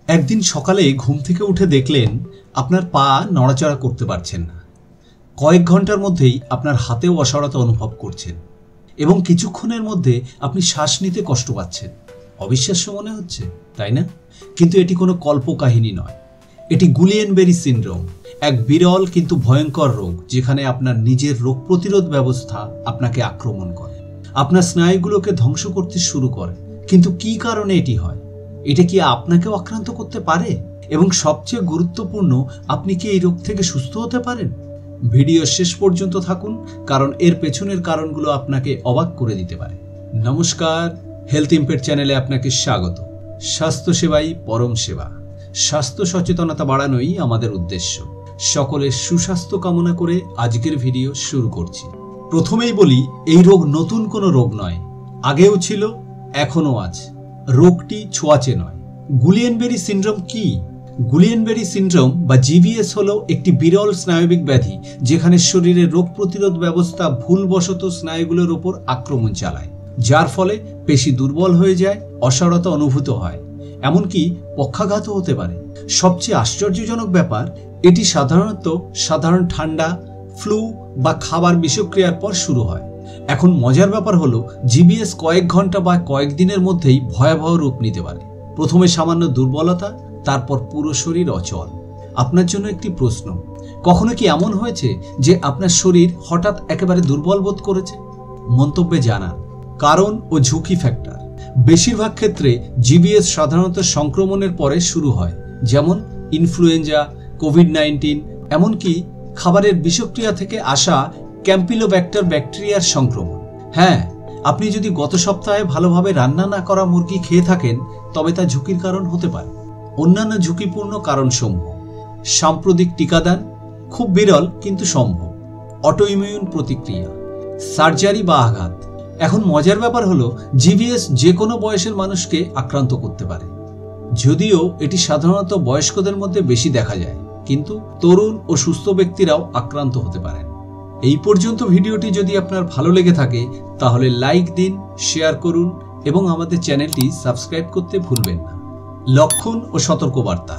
একদিন সকালে ঘুম থেকে উঠে দেখলেন আপনার পা নড়াচড়া করতে পারছেন না। কয়েক ঘন্টার মধ্যেই আপনার হাতেও অসাড়তা অনুভব করছেন এবং কিছুক্ষণের মধ্যে আপনি শ্বাস নিতে কষ্ট পাচ্ছেন। অবিশ্বাস্য মনে হচ্ছে, তাই না? কিন্তু এটি কোনো কল্পকাহিনী নয়, এটি গুলিয়েনবেরি সিনড্রোম, এক বিরল কিন্তু ভয়ঙ্কর রোগ যেখানে আপনার নিজের রোগ প্রতিরোধ ব্যবস্থা আপনাকে আক্রমণ করে, আপনার স্নায়ুগুলোকে ধ্বংস করতে শুরু করে। কিন্তু কি কারণে এটি হয়? এটা কি আপনাকেও আক্রান্ত করতে পারে? এবং সবচেয়ে গুরুত্বপূর্ণ, আপনি কি এই রোগ থেকে সুস্থ হতে পারেন? ভিডিও শেষ পর্যন্ত থাকুন, কারণ এর পেছনের কারণগুলো আপনাকে অবাক করে দিতে পারে। নমস্কার, হেলথ ইম্প্যাক্ট চ্যানেলে আপনাকে স্বাগত। স্বাস্থ্যসেবাই পরম সেবা। স্বাস্থ্য সচেতনতা বাড়ানোই আমাদের উদ্দেশ্য। সকলের সুস্বাস্থ্য কামনা করে আজকের ভিডিও শুরু করছি। প্রথমেই বলি, এই রোগ নতুন কোনো রোগ নয়, আগেও ছিল, এখনো আছে। রোগটি ছোঁয়াচে নয়। গুলিয়েনবেরি সিনড্রোম কি? গুলিয়েনবেরি সিনড্রোম বা জিবিএস হলো একটি বিরল স্নায়বিক ব্যাধি যেখানে শরীরের রোগ প্রতিরোধ ব্যবস্থা ভুলবশত স্নায়ুগুলোর উপর আক্রমণ চালায়, যার ফলে পেশি দুর্বল হয়ে যায়, অসাড়তা অনুভূত হয়, এমনকি পক্ষাঘাতও হতে পারে। সবচেয়ে আশ্চর্যজনক ব্যাপার, এটি সাধারণত সাধারণ ঠান্ডা, ফ্লু বা খাবার বিষক্রিয়ার পর শুরু হয়। এখন মজার ব্যাপার হলো, জিবিএস কয়েক ঘন্টা বা কয়েকদিনের মধ্যেই ভয়াবহ রূপ নিতে পারে। প্রথমে সামান্য দুর্বলতা, তারপর পুরো শরীর অচল। আপনার জন্য একটি প্রশ্ন, কখনো কি এমন হয়েছে যে আপনার শরীর হঠাৎ একেবারে দুর্বল বোধ করেছে? মন্তব্যে জানান। কারণ ও ঝুঁকি ফ্যাক্টর। বেশিরভাগ ক্ষেত্রে জিবিএস সাধারণত সংক্রমণের পরে শুরু হয়, যেমন ইনফ্লুয়েঞ্জা, কোভিড-19, এমনকি খাবারের বিষক্রিয়া থেকে আসা ক্যাম্পিলোব্যাক্টার ব্যাকটেরিয়ার সংক্রমণ। হ্যাঁ, আপনি যদি গত সপ্তাহে ভালোভাবে রান্না না করা মুরগি খেয়ে থাকেন, তবে তা ঝুঁকির কারণ হতে পারে। অন্যান্য ঝুঁকিপূর্ণ কারণসমূহ: সাম্প্রতিক টিকাদান, খুব বিরল কিন্তু সম্ভব; অটোইমিউন প্রতিক্রিয়া; সার্জারি বা আঘাত। এখন মজার ব্যাপার হলো, জিবিএস যে কোনো বয়সের মানুষকে আক্রান্ত করতে পারে। যদিও এটি সাধারণত বয়স্কদের মধ্যে বেশি দেখা যায়, কিন্তু তরুণ ও সুস্থ ব্যক্তিরাও আক্রান্ত হতে পারেন। এই পর্যন্ত ভিডিওটি যদি আপনার ভালো লেগে থাকে তাহলে লাইক দিন, শেয়ার করুন এবং আমাদের চ্যানেলটি সাবস্ক্রাইব করতে ভুলবেন না। লক্ষণ ও সতর্কবার্তা।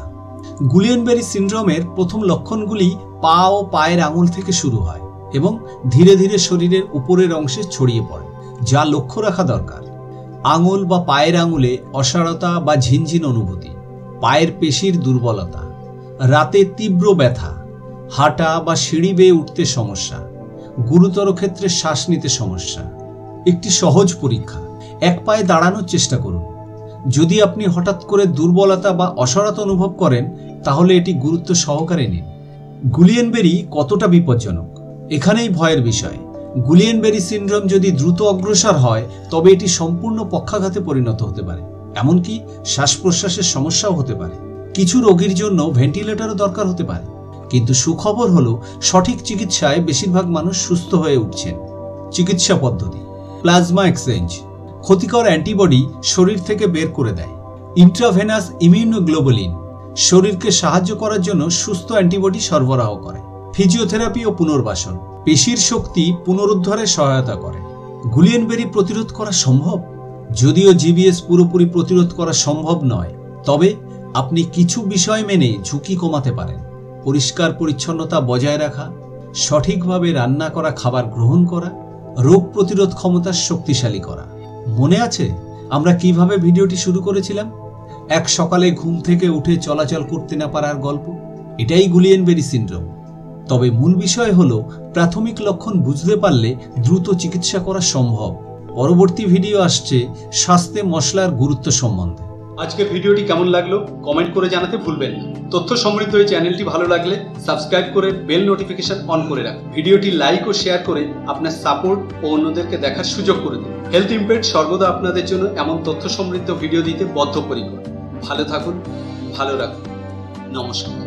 গুলিয়েনবেরি সিনড্রোমের প্রথম লক্ষণগুলি পা ও পায়ের আঙুল থেকে শুরু হয় এবং ধীরে ধীরে শরীরের উপরের অংশে ছড়িয়ে পড়ে, যা লক্ষ্য রাখা দরকার। আঙুল বা পায়ের আঙুলে অসাড়তা বা ঝিনঝিন অনুভূতি, পায়ের পেশির দুর্বলতা, রাতে তীব্র ব্যথা, হাঁটা বা সিঁড়ি বেয়ে উঠতে সমস্যা, গুরুতর ক্ষেত্রে শ্বাস নিতে সমস্যা। একটি সহজ পরীক্ষা: এক পায়ে দাঁড়ানোর চেষ্টা করুন। যদি আপনি হঠাৎ করে দুর্বলতা বা অসাড়তা অনুভব করেন, তাহলে এটি গুরুত্ব সহকারে নিন। গুলিয়েনবেরি কতটা বিপজ্জনক? এখানেই ভয়ের বিষয়। গুলিয়েনবেরি সিনড্রোম যদি দ্রুত অগ্রসর হয়, তবে এটি সম্পূর্ণ পক্ষাঘাতে পরিণত হতে পারে, এমনকি শ্বাস প্রশ্বাসের সমস্যাও হতে পারে। কিছু রোগীর জন্য ভেন্টিলেটরও দরকার হতে পারে। কিন্তু সুখবর হলো, সঠিক চিকিৎসায় বেশিরভাগ মানুষ সুস্থ হয়ে উঠছেন। চিকিৎসা পদ্ধতি: প্লাজমা এক্সচেঞ্জ, ক্ষতিকর অ্যান্টিবডি শরীর থেকে বের করে দেয়। ইন্ট্রাভেনাস ইমিউনোগ্লোবুলিন, শরীরকে সাহায্য করার জন্য সুস্থ অ্যান্টিবডি সরবরাহ করে। ফিজিওথেরাপি ও পুনর্বাসন, পেশির শক্তি পুনরুদ্ধারে সহায়তা করে। গুলিয়েনবেরি প্রতিরোধ করা সম্ভব? যদিও জিবিএস পুরোপুরি প্রতিরোধ করা সম্ভব নয়, তবে আপনি কিছু বিষয় মেনে ঝুঁকি কমাতে পারেন। পরিষ্কার পরিচ্ছন্নতা বজায় রাখা, সঠিকভাবে রান্না করা খাবার গ্রহণ করা, রোগ প্রতিরোধ ক্ষমতা শক্তিশালী করা। মনে আছে আমরা কিভাবে ভিডিওটি শুরু করেছিলাম? এক সকালে ঘুম থেকে উঠে চলাচল করতে না পারার গল্প। এটাই গুলিয়েনবেরি সিনড্রোম। তবে মূল বিষয় হলো, প্রাথমিক লক্ষণ বুঝতে পারলে দ্রুত চিকিৎসা করা সম্ভব। পরবর্তী ভিডিও আসছে স্বাস্থ্যে মশলার গুরুত্ব সম্বন্ধে। আজকের ভিডিওটি কেমন লাগলো কমেন্ট করে জানাতে ভুলবেন না। তথ্য সমৃদ্ধ এই চ্যানেলটি ভালো লাগলে সাবস্ক্রাইব করে বেল নোটিফিকেশন অন করে রাখুন। ভিডিওটি লাইক ও শেয়ার করে আপনার সাপোর্ট ও অন্যদেরকে দেখার সুযোগ করে দিন। হেলথ ইম্প্যাক্ট সর্বদা আপনাদের জন্য এমন তথ্য সমৃদ্ধ ভিডিও দিতে বদ্ধপরিকর। ভালো থাকুন, ভালো রাখুন। নমস্কার।